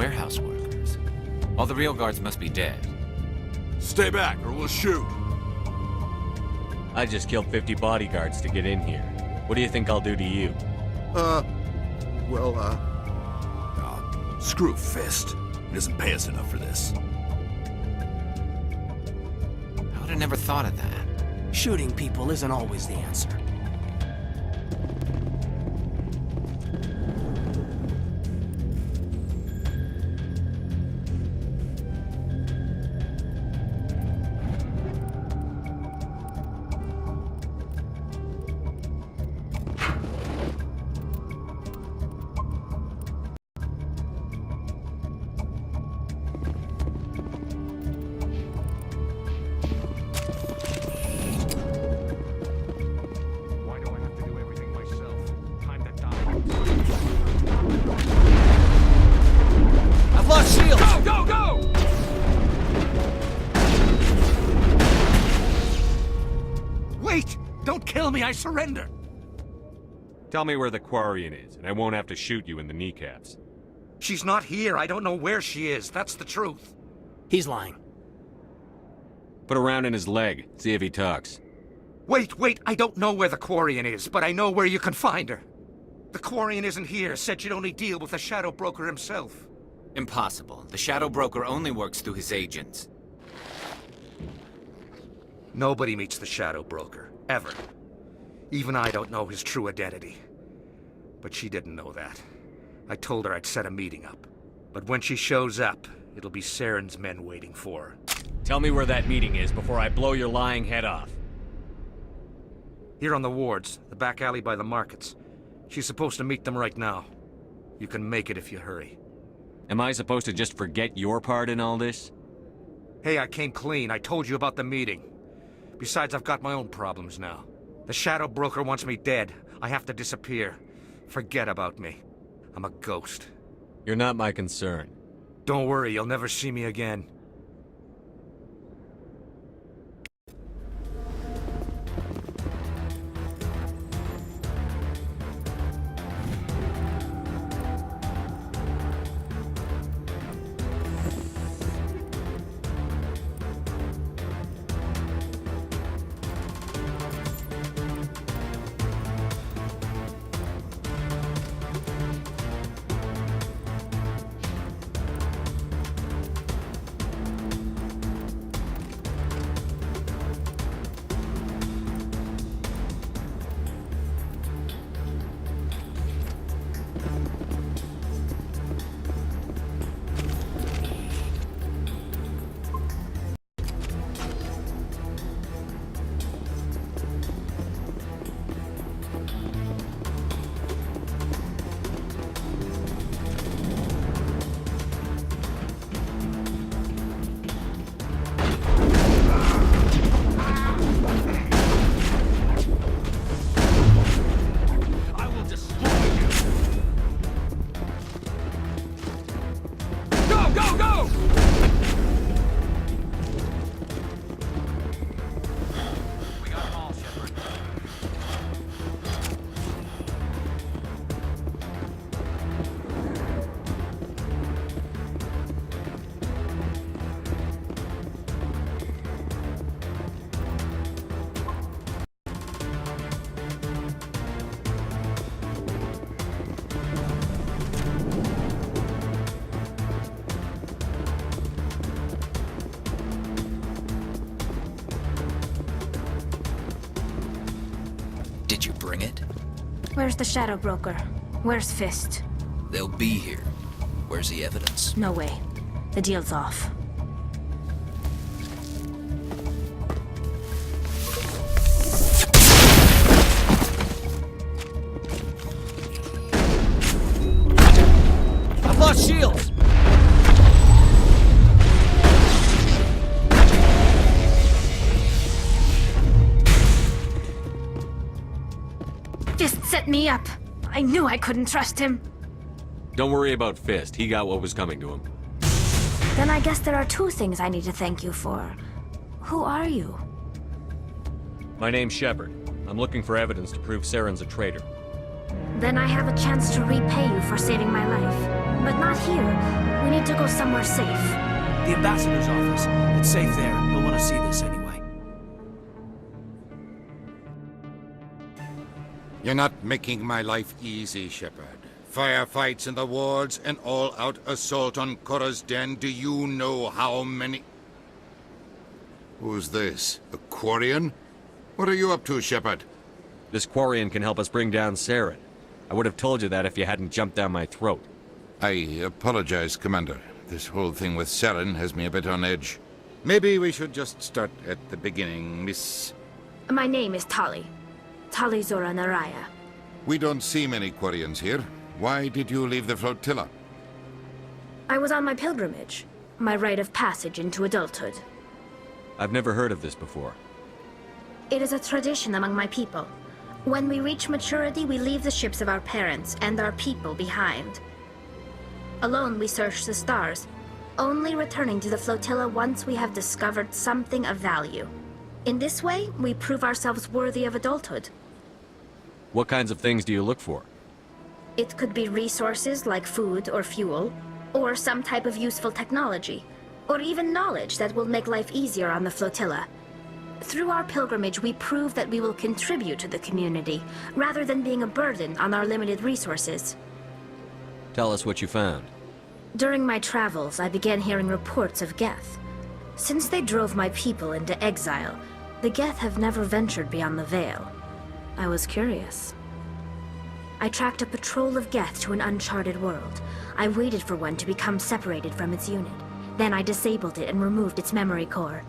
Warehouse workers. All the real guards must be dead. Stay back, or we'll shoot. I just killed 50 bodyguards to get in here. What do you think I'll do to you? Screw Fist. He doesn't pay us enough for this. I would have never thought of that. Shooting people isn't always the answer. I surrender! Tell me where the Quarian is, and I won't have to shoot you in the kneecaps. She's not here. I don't know where she is. That's the truth. He's lying. Put a round in his leg. See if he talks. Wait. I don't know where the Quarian is, but I know where you can find her. The Quarian isn't here. Said you'd only deal with the Shadow Broker himself. Impossible. The Shadow Broker only works through his agents. Nobody meets the Shadow Broker. Ever. Even I don't know his true identity. But she didn't know that. I told her I'd set a meeting up. But when she shows up, it'll be Saren's men waiting for her. Tell me where that meeting is before I blow your lying head off. Here on the wards, the back alley by the markets. She's supposed to meet them right now. You can make it if you hurry. Am I supposed to just forget your part in all this? Hey, I came clean. I told you about the meeting. Besides, I've got my own problems now. The Shadow Broker wants me dead. I have to disappear. Forget about me. I'm a ghost. You're not my concern. Don't worry, you'll never see me again. Did you bring it? Where's the Shadow Broker? Where's Fist? They'll be here. Where's the evidence? No way. The deal's off. I've lost shields! Fist set me up. I knew I couldn't trust him. Don't worry about Fist. He got what was coming to him. Then I guess there are two things I need to thank you for. Who are you? My name's Shepard. I'm looking for evidence to prove Saren's a traitor. Then I have a chance to repay you for saving my life. But not here. We to go somewhere safe. The ambassador's office. It's safe there. He'll want to see this anyway. You're not making my life easy, Shepard. Firefights in the wards, an all-out assault on Korra's den. Do you know how many... Who's this? A Quarian? What are you up to, Shepard? This Quarian can help us bring down Saren. I would have told you that if you hadn't jumped down my throat. I apologize, Commander. This whole thing with Saren has me a bit on edge. Maybe we should just start at the beginning, Miss... My name is Tali. Tali Zora Naraya. We don't see many Quarians here. Why did you leave the flotilla? I was on my pilgrimage. My rite of passage into adulthood. I've never heard of this before. It is a tradition among my people. When we reach maturity, we leave the ships of our parents and our people behind. Alone, we search the stars, only returning to the flotilla once we have discovered something of value. In this way, we prove ourselves worthy of adulthood. What kinds of things do you look for? It could be resources like food or fuel, or some type of useful technology, or even knowledge that will make life easier on the flotilla. Through our pilgrimage, we prove that we will contribute to the community, rather than being a burden on our limited resources. Tell us what you found. During my travels, I began hearing reports of Geth. Since they drove my people into exile, the Geth have never ventured beyond the Veil. I was curious. I tracked a patrol of Geth to an uncharted world. I waited for one to become separated from its unit. Then I disabled it and removed its memory core.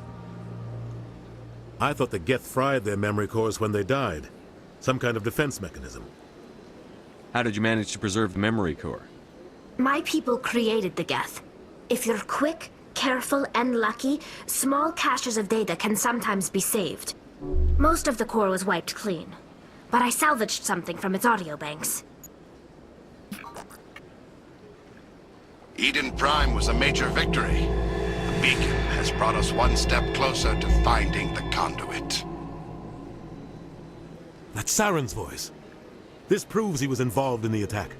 I thought the Geth fried their memory cores when they died. Some kind of defense mechanism. How did you manage to preserve the memory core? My people created the Geth. If you're quick, careful, and lucky, small caches of data can sometimes be saved. Most of the core was wiped clean, but I salvaged something from its audio banks. Eden Prime was a major victory. The beacon has brought us one step closer to finding the conduit. That's Saren's voice. This proves he was involved in the attack.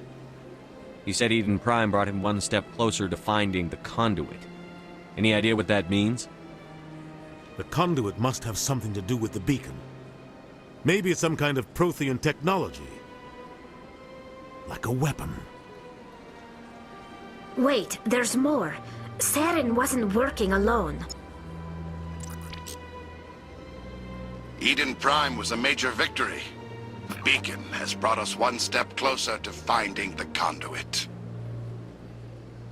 He said Eden Prime brought him one step closer to finding the conduit. Any idea what that means? The conduit must have something to do with the beacon. Maybe it's some kind of Prothean technology. Like a weapon. Wait, there's more. Saren wasn't working alone. Eden Prime was a major victory. The beacon has brought us one step closer to finding the conduit.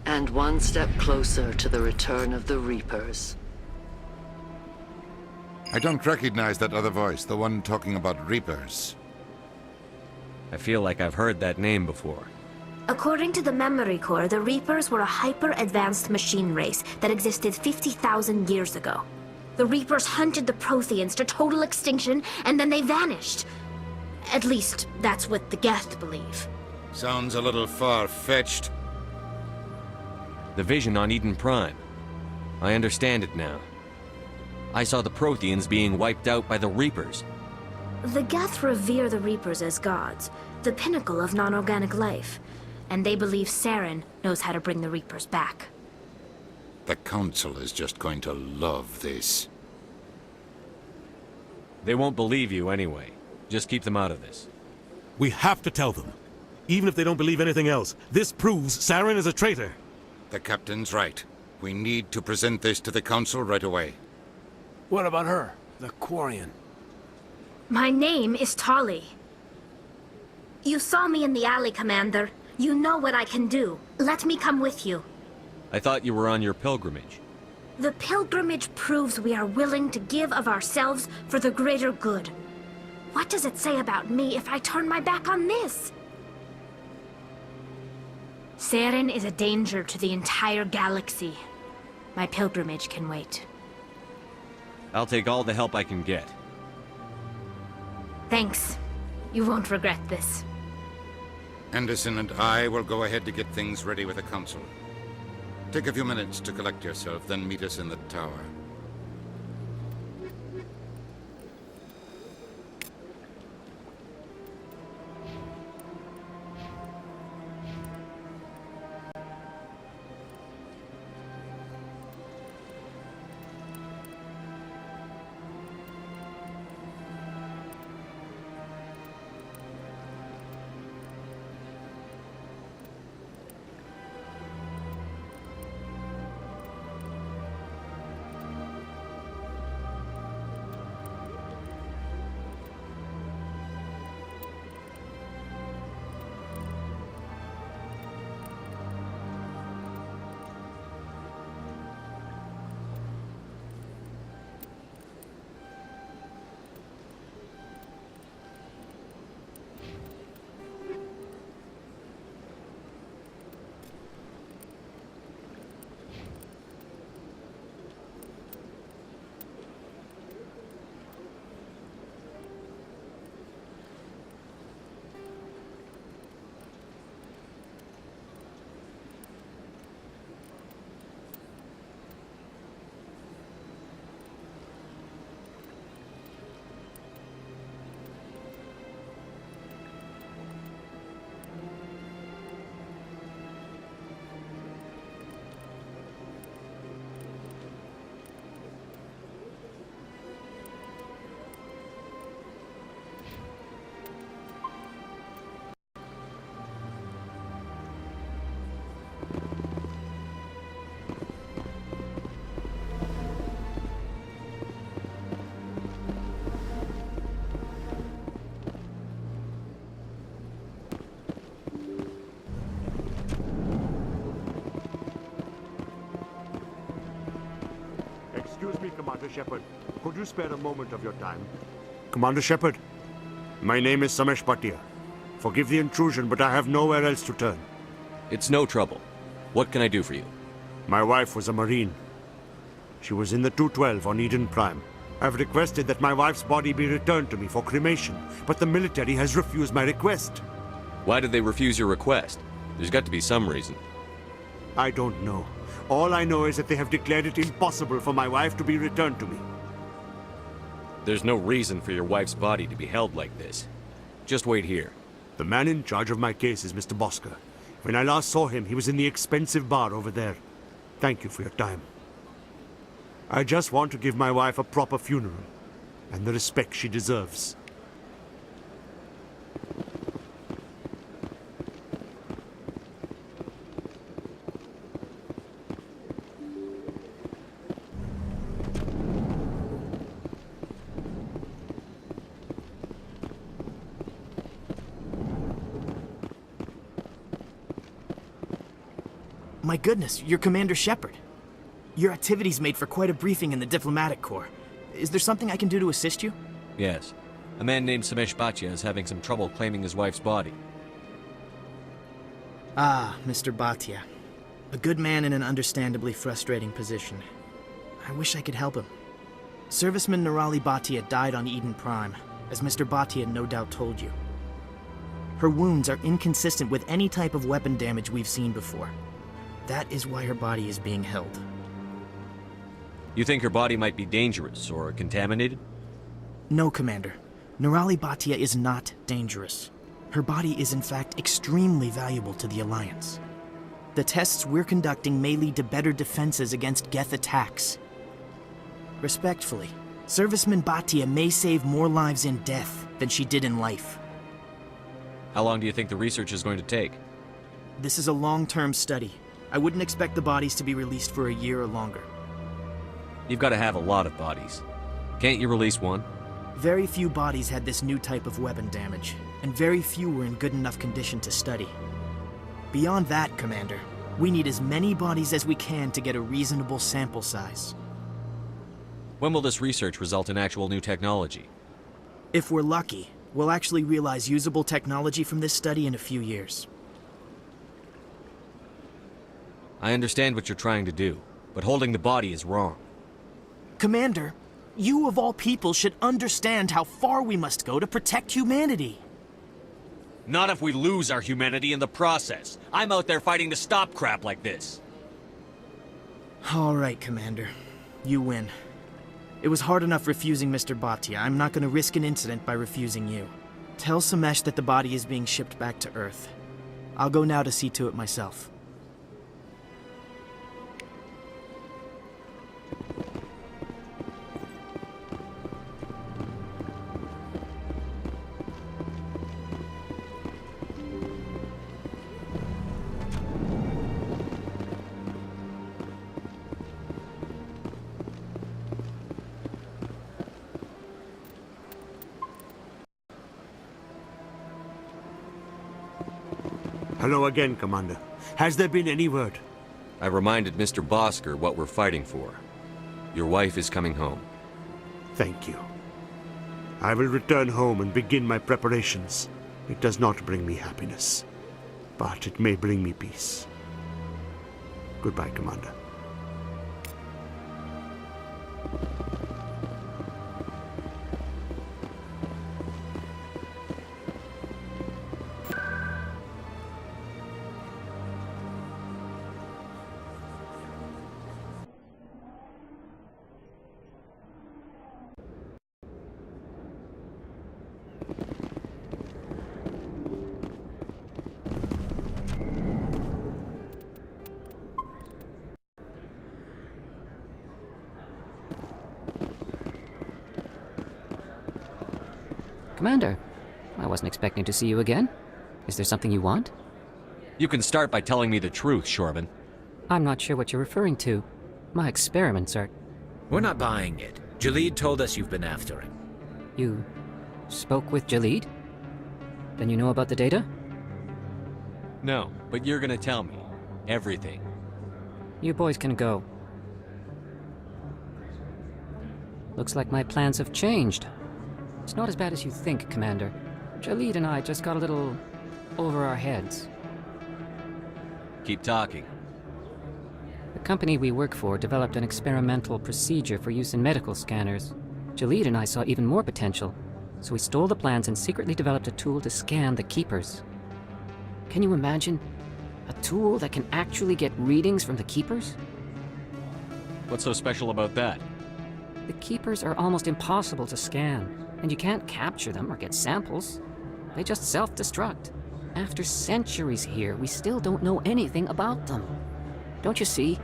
And one step closer to the return of the Reapers. I don't recognize that other voice, the one talking about Reapers. I feel like I've heard that name before. According to the memory core, the Reapers were a hyper-advanced machine race that existed 50,000 years ago. The Reapers hunted the Protheans to total extinction, and then they vanished. At least, that's what the Geth believe. Sounds a little far-fetched. The vision on Eden Prime. I understand it now. I saw the Protheans being wiped out by the Reapers. The Geth revere the Reapers as gods, the pinnacle of non-organic life. And they believe Saren knows how to bring the Reapers back. The Council is just going to love this. They won't believe you anyway. Just keep them out of this. We have to tell them. Even if they don't believe anything else, this proves Saren is a traitor. The Captain's right. We need to present this to the Council right away. What about her? The Quarian. My name is Tali. You saw me in the alley, Commander. You know what I can do. Let me come with you. I thought you were on your pilgrimage. The pilgrimage proves we are willing to give of ourselves for the greater good. What does it say about me if I turn my back on this? Saren is a danger to the entire galaxy. My pilgrimage can wait. I'll take all the help I can get. Thanks. You won't regret this. Anderson and I will go ahead to get things ready with the Council. Take a few minutes to collect yourself, then meet us in the tower. Excuse me, Commander Shepard. Could you spare a moment of your time? Commander Shepard, my name is Samesh Bhatia. Forgive the intrusion, but I have nowhere else to turn. It's no trouble. What can I do for you? My wife was a Marine. She was in the 212 on Eden Prime. I've requested that my wife's body be returned to me for cremation, but the military has refused my request. Why did they refuse your request? There's got to be some reason. I don't know. All I know is that they have declared it impossible for my wife to be returned to me. There's no reason for your wife's body to be held like this. Just wait here. The man in charge of my case is Mr. Bosker. When I last saw him, he was in the expensive bar over there. Thank you for your time. I just want to give my wife a proper funeral, and the respect she deserves. My goodness, you're Commander Shepard. Your activities made for quite a briefing in the diplomatic corps. Is there something I can do to assist you? Yes. A man named Samesh Bhatia is having some trouble claiming his wife's body. Ah, Mr. Bhatia. A good man in an understandably frustrating position. I wish I could help him. Serviceman Nirali Bhatia died on Eden Prime, as Mr. Bhatia no doubt told you. Her wounds are inconsistent with any type of weapon damage we've seen before. That is why her body is being held. You think her body might be dangerous or contaminated? No, Commander. Nirali Bhatia is not dangerous. Her body is in fact extremely valuable to the Alliance. The tests we're conducting may lead to better defenses against Geth attacks. Respectfully, Serviceman Bhatia may save more lives in death than she did in life. How long do you think the research is going to take? This is a long-term study. I wouldn't expect the bodies to be released for a year or longer. You've got to have a lot of bodies. Can't you release one? Very few bodies had this new type of weapon damage, and very few were in good enough condition to study. Beyond that, Commander, we need as many bodies as we can to get a reasonable sample size. When will this research result in actual new technology? If we're lucky, we'll actually realize usable technology from this study in a few years. I understand what you're trying to do, but holding the body is wrong. Commander, you of all people should understand how far we must go to protect humanity. Not if we lose our humanity in the process. I'm out there fighting to stop crap like this. All right, Commander. You win. It was hard enough refusing Mr. Bhatia. I'm not going to risk an incident by refusing you. Tell Samesh that the body is being shipped back to Earth. I'll go now to see to it myself. Hello again, Commander. Has there been any word? I reminded Mr. Bosker what we're fighting for. Your wife is coming home. Thank you. I will return home and begin my preparations. It does not bring me happiness, but it may bring me peace. Goodbye, Commander. Commander, I wasn't expecting to see you again. Is there something you want? You can start by telling me the truth, Shorban. I'm not sure what you're referring to. My experiments are... We're not buying it. Jalid told us you've been after him. You spoke with Jalid? Then you know about the data? No, but you're gonna tell me. Everything. You boys can go. Looks like my plans have changed. It's not as bad as you think, Commander. Jalid and I just got a little over our heads. Keep talking. The company we work for developed an experimental procedure for use in medical scanners. Jalid and I saw even more potential, so we stole the plans and secretly developed a tool to scan the Keepers. Can you imagine? A tool that can actually get readings from the Keepers? What's so special about that? The Keepers are almost impossible to scan, and you can't capture them or get samples. They just self-destruct. After centuries here, we still don't know anything about them. Don't you see?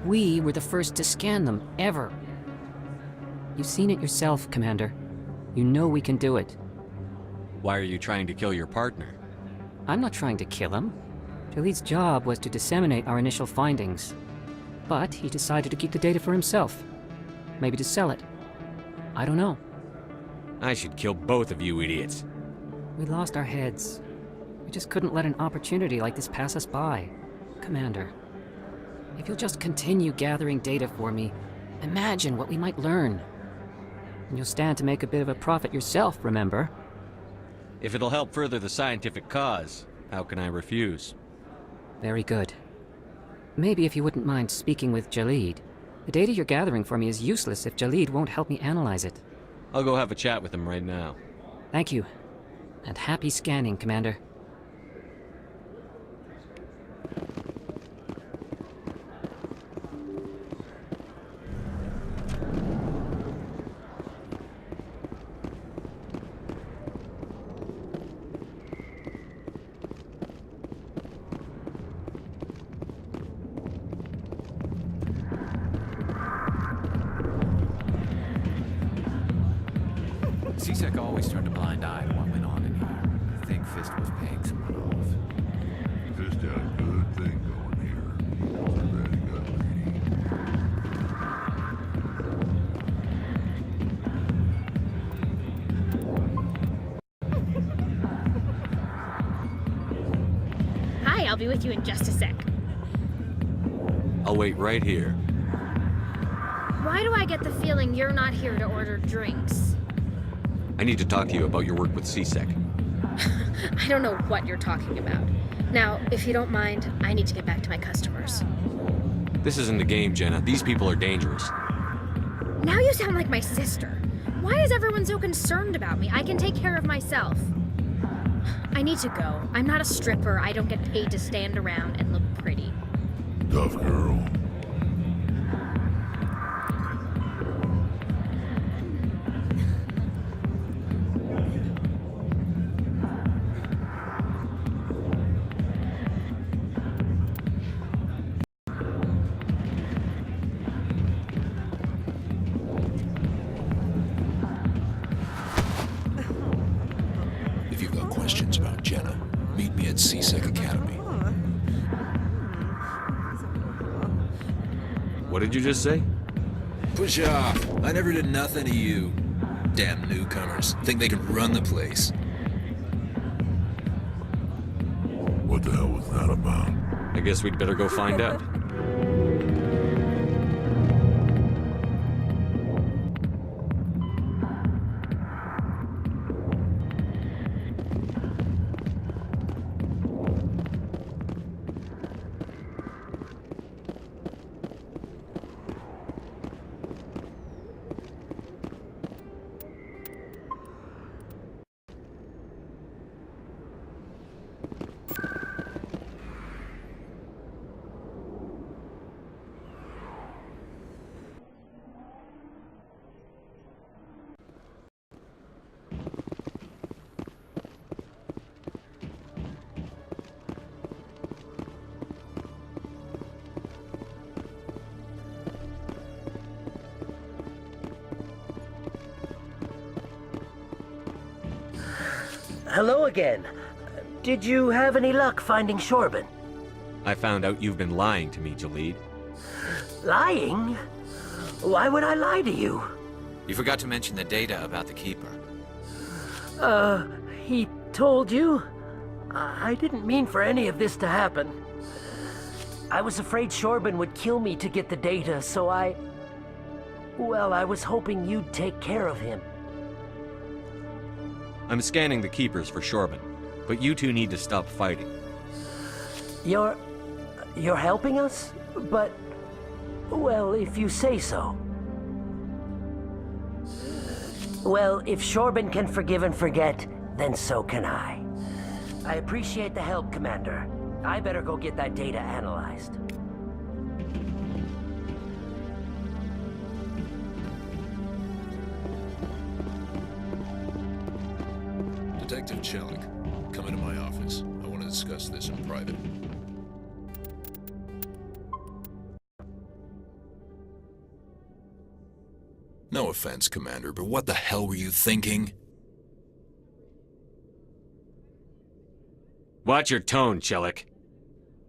We were the first to scan them, ever. You've seen it yourself, Commander. You know we can do it. Why are you trying to kill your partner? I'm not trying to kill him. Jalid's job was to disseminate our initial findings. But he decided to keep the data for himself. Maybe to sell it. I don't know. I should kill both of you idiots. We lost our heads. We just couldn't let an opportunity like this pass us by. Commander, if you'll just continue gathering data for me, imagine what we might learn. And you'll stand to make a bit of a profit yourself, remember? If it'll help further the scientific cause, how can I refuse? Very good. Maybe if you wouldn't mind speaking with Jalid. The data you're gathering for me is useless if Jalid won't help me analyze it. I'll go have a chat with him right now. Thank you. And happy scanning, Commander. CSEC always turned a blind eye to what went on in here. I think Fist was paying someone off. Fist had a good thing going here. Too bad he got greedy. Hi, I'll be with you in just a sec. I'll wait right here. Why do I get the feeling you're not here to order drinks? I need to talk to you about your work with CSEC. I don't know what you're talking about. Now, if you don't mind, I need to get back to my customers. This isn't a game, Jenna. These people are dangerous. Now you sound like my sister. Why is everyone so concerned about me? I can take care of myself. I need to go. I'm not a stripper. I don't get paid to stand around and look pretty. Tough girl. If you've got questions about Jenna, meet me at CSEC Academy. What did you just say? Push off. I never did nothing to you. Damn newcomers. Think they can run the place. What the hell was that about? I guess we'd better go find out. Hello again. Did you have any luck finding Shorban? I found out you've been lying to me, Jalid. Lying? Why would I lie to you? You forgot to mention the data about the Keeper. He told you? I didn't mean for any of this to happen. I was afraid Shorban would kill me to get the data, so I... Well, I was hoping you'd take care of him. I'm scanning the keepers for Shorban, but you two need to stop fighting. You're helping us? But, well, if you say so. Well, if Shorban can forgive and forget, then so can I. I appreciate the help, Commander. I better go get that data analyzed. Detective Chelik, come into my office. I want to discuss this in private. No offense, Commander, but what the hell were you thinking? Watch your tone, Chelik.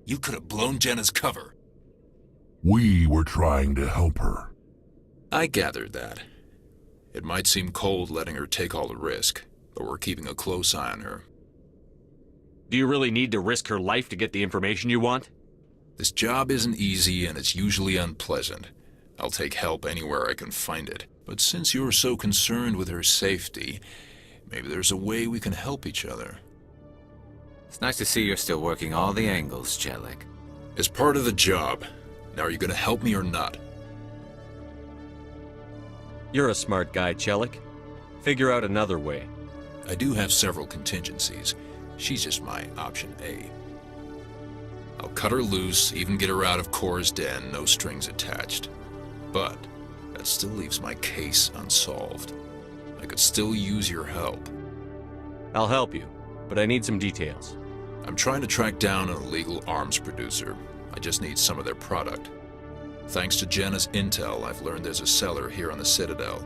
You could have blown Jenna's cover. We were trying to help her. I gathered that. It might seem cold letting her take all the risk, but we're keeping a close eye on her. Do you really need to risk her life to get the information you want? This job isn't easy and it's usually unpleasant. I'll take help anywhere I can find it. But since you're so concerned with her safety, maybe there's a way we can help each other. It's nice to see you're still working all the angles, Chelik. As part of the job. Now are you gonna help me or not? You're a smart guy, Chelik. Figure out another way. I do have several contingencies. She's just my option A. I'll cut her loose, even get her out of Cora's den, no strings attached. But that still leaves my case unsolved. I could still use your help. I'll help you, but I need some details. I'm trying to track down an illegal arms producer. I just need some of their product. Thanks to Jenna's intel, I've learned there's a seller here on the Citadel.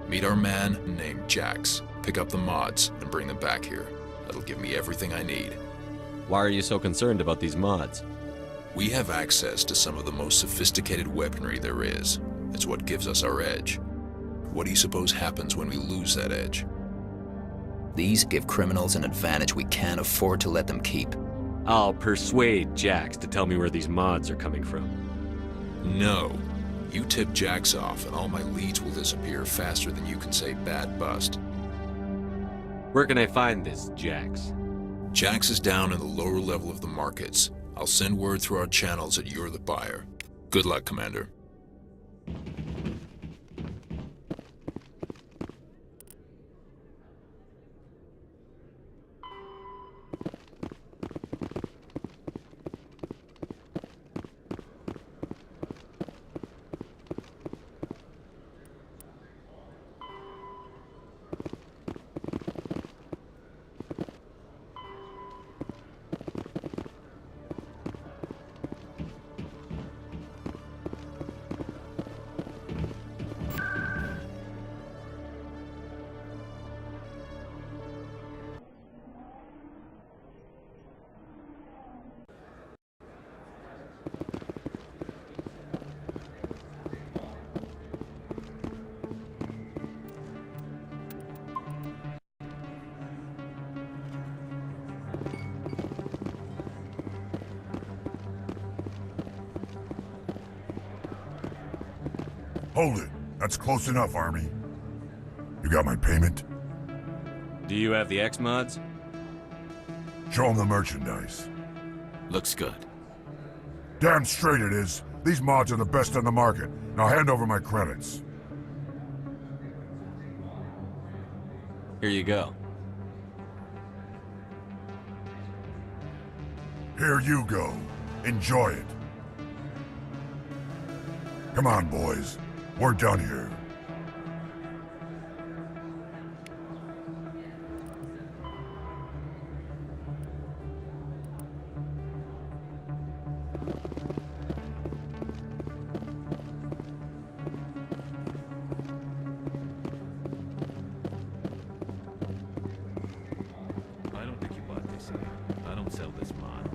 Meet our man named Jax, pick up the mods, and bring them back here. That'll give me everything I need. Why are you so concerned about these mods? We have access to some of the most sophisticated weaponry there is. It's what gives us our edge. What do you suppose happens when we lose that edge? These give criminals an advantage we can't afford to let them keep. I'll persuade Jax to tell me where these mods are coming from. No. You tip Jax off and all my leads will disappear faster than you can say bad bust. Where can I find this Jax? Jax is down in the lower level of the markets. I'll send word through our channels that you're the buyer. Good luck, Commander. Hold it. That's close enough, Army. You got my payment? Do you have the X mods? Show them the merchandise. Looks good. Damn straight it is. These mods are the best on the market. Now hand over my credits. Here you go. Here you go. Enjoy it. Come on, boys. We're done here. I don't think you bought this yet. I don't sell this mod.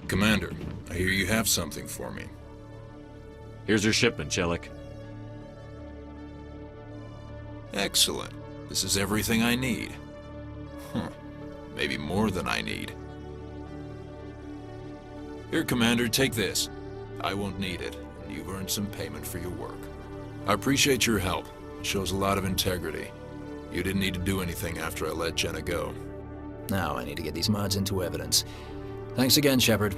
Commander, I hear you have something for me. Here's your shipment, Chelik. Excellent. This is everything I need. Maybe more than I need. Here, Commander, take this. I won't need it, and you've earned some payment for your work. I appreciate your help. It shows a lot of integrity. You didn't need to do anything after I let Jenna go. Now I need to get these mods into evidence. Thanks again, Shepard.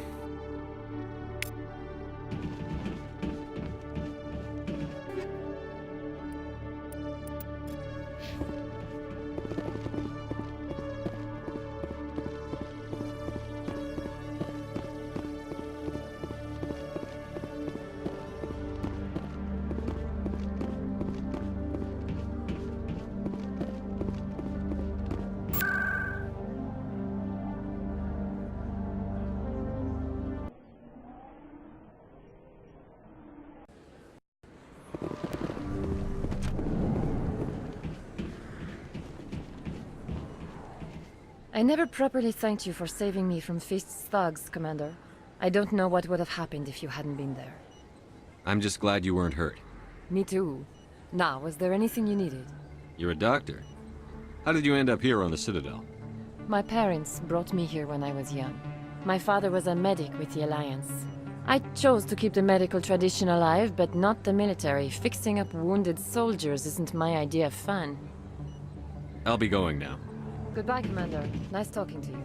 I never properly thanked you for saving me from Fist's thugs, Commander. I don't know what would have happened if you hadn't been there. I'm just glad you weren't hurt. Me too. Now, was there anything you needed? You're a doctor. How did you end up here on the Citadel? My parents brought me here when I was young. My father was a medic with the Alliance. I chose to keep the medical tradition alive, but not the military. Fixing up wounded soldiers isn't my idea of fun. I'll be going now. Goodbye, Commander. Nice talking to you.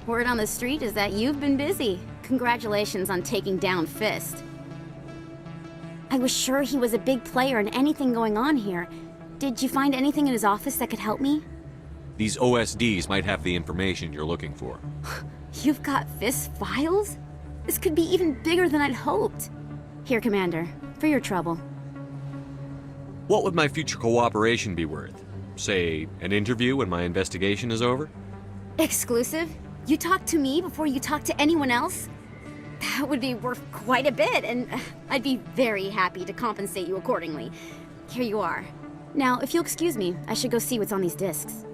Word on the street is that you've been busy. Congratulations on taking down Fist. I was sure he was a big player in anything going on here. Did you find anything in his office that could help me? These OSDs might have the information you're looking for. You've got Fist files? This could be even bigger than I'd hoped. Here, Commander, for your trouble. What would my future cooperation be worth? Say, an interview when my investigation is over? Exclusive? You talk to me before you talk to anyone else? That would be worth quite a bit, and I'd be very happy to compensate you accordingly. Here you are. Now, if you'll excuse me, I should go see what's on these discs.